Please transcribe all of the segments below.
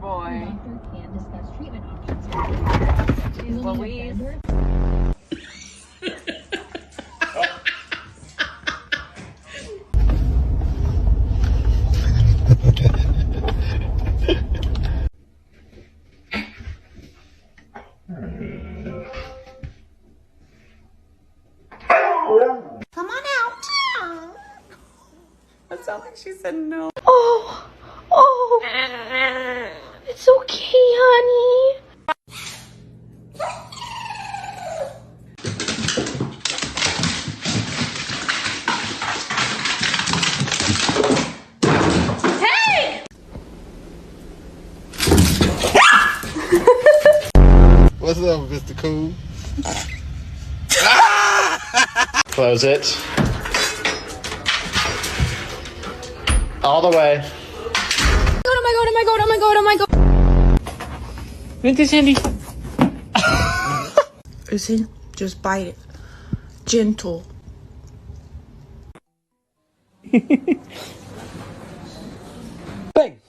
boy. Doctor can discuss treatment options with you. Jeez Louise. Come on out. That sounds like she said no. Oh, it's okay, honey. Hey! What's up, Mr. Cool? Close it. All the way. Oh my god, oh my god, oh my god, oh my god. Vente, Sandy. Izzy, just bite it. Gentle. Bang.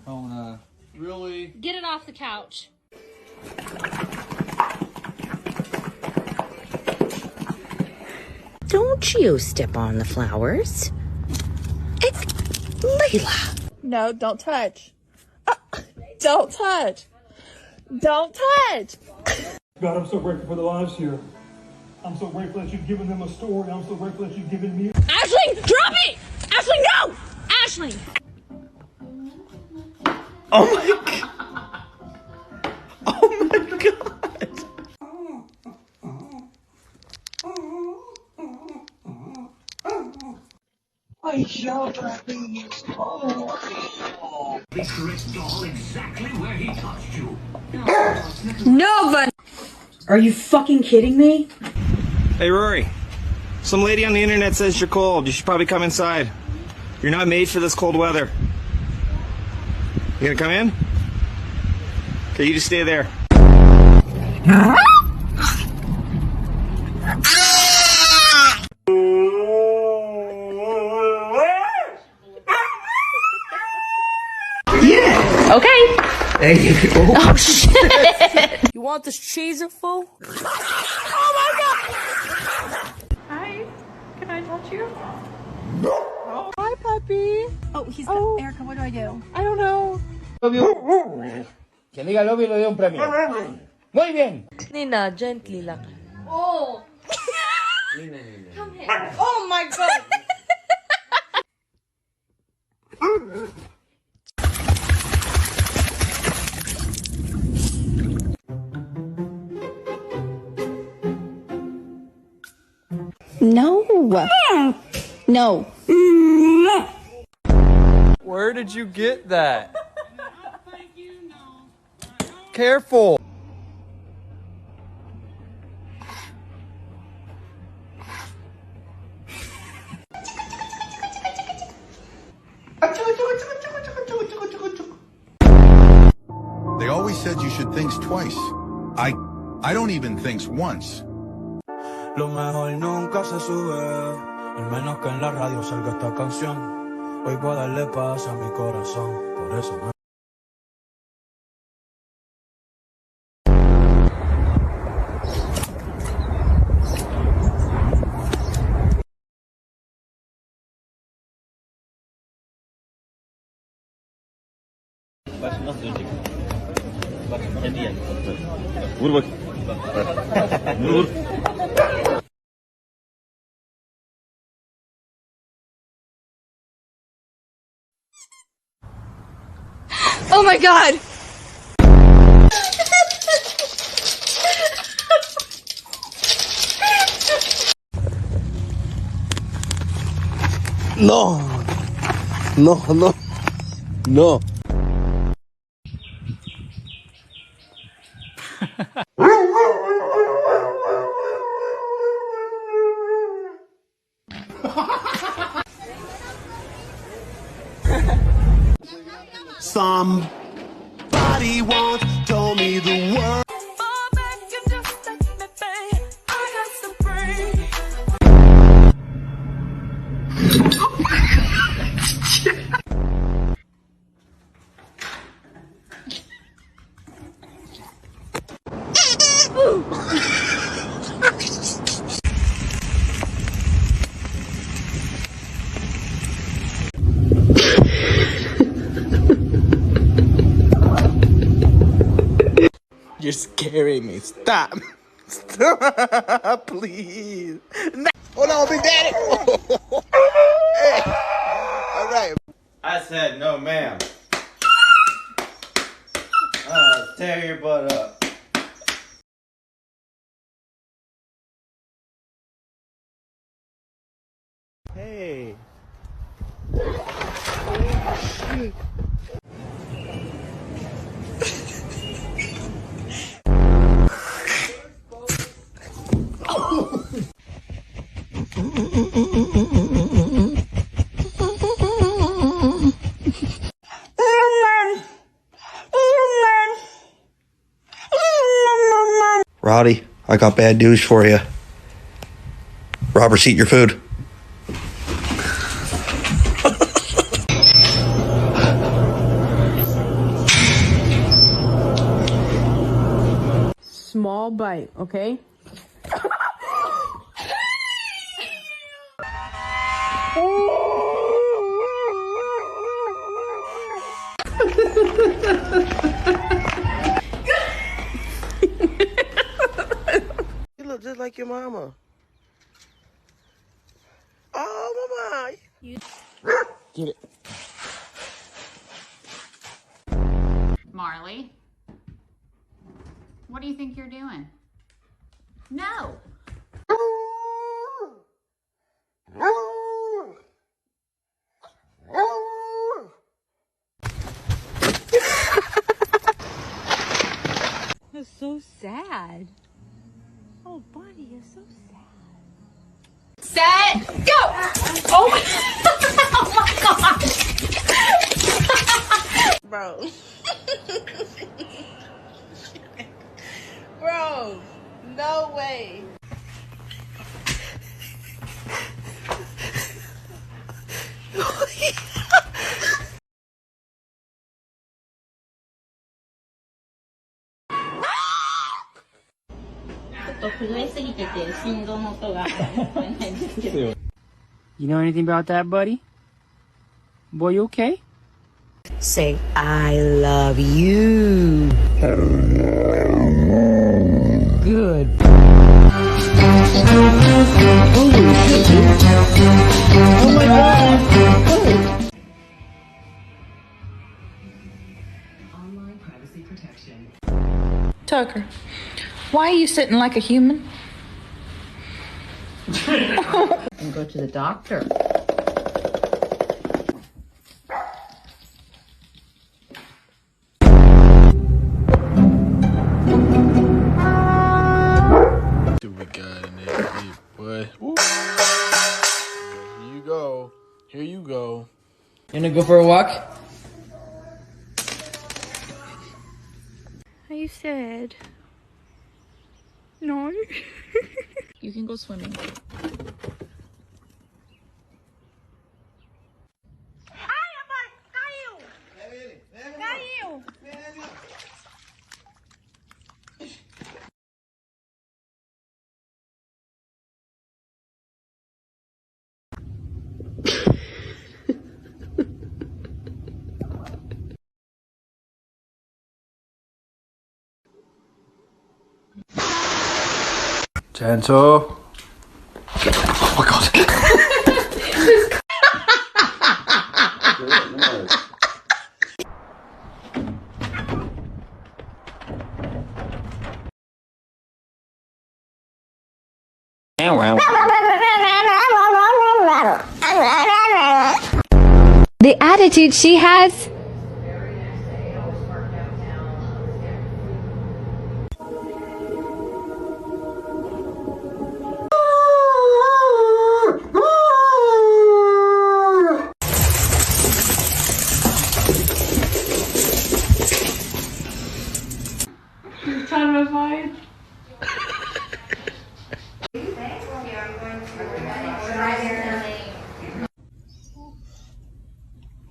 Oh, really? Get it off the couch. Don't you step on the flowers. It's Layla. No, don't touch. Don't touch. Don't touch. God, I'm so grateful for the lives here. I'm so grateful that you've given them a story. I'm so grateful that you've given me. Ashley, drop it! Ashley, no! Ashley! Oh my god. Oh my god. I shall be. Please correct doll exactly where he touched you. No, but are you fucking kidding me? Hey, Rory. Some lady on the internet says you're cold. You should probably come inside. You're not made for this cold weather. You gonna come in? Okay, you just stay there. Okay. There you go. Oh shit. You want this cheese full? Oh my god! Hi. Can I touch you? Oh. Hi, puppy. Oh, he's Erica, what do I do? I don't know. Que diga love you le doy un premio. Muy bien. Nina, gently lang. Oh! Come here. Oh my god! No. No. Where did you get that? Careful. They always said you should think twice. I don't even think once. Lo mejor nunca se sube, al menos que en la radio salga esta canción. Hoy voy a darle paz a mi corazón, por eso me... Vur bak. Vur. Oh my god! No. No, no. No. Somebody Nobody once told me the word. You're scaring me. Stop. Stop, please. No. Hold on, Big Daddy. Hey. All right. I said no, ma'am. Tear your butt up. Hey. Roddy, I got bad news for you. Robert's eat your food. Small bite, okay? You look just like your mama. Oh, mama. Get it. Marley, what do you think you're doing? No. That's so sad. Oh, buddy, you're so sad. Set, go! Oh my gosh! Bro. Bro, no way. You know anything about that, buddy? Boy, you okay? Say, I love you. Good. Oh my God. Online privacy protection. Tucker, why are you sitting like a human? And go to the doctor. Stupid guy in there, boy. Woo. Here you go. Here you go. You wanna go for a walk? Are you sad? No. You can go swimming. Gentle. Oh my God. The attitude she has. mortified.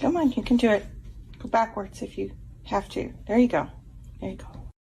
Come on, you can do it. Go backwards if you have to. There you go. There you go.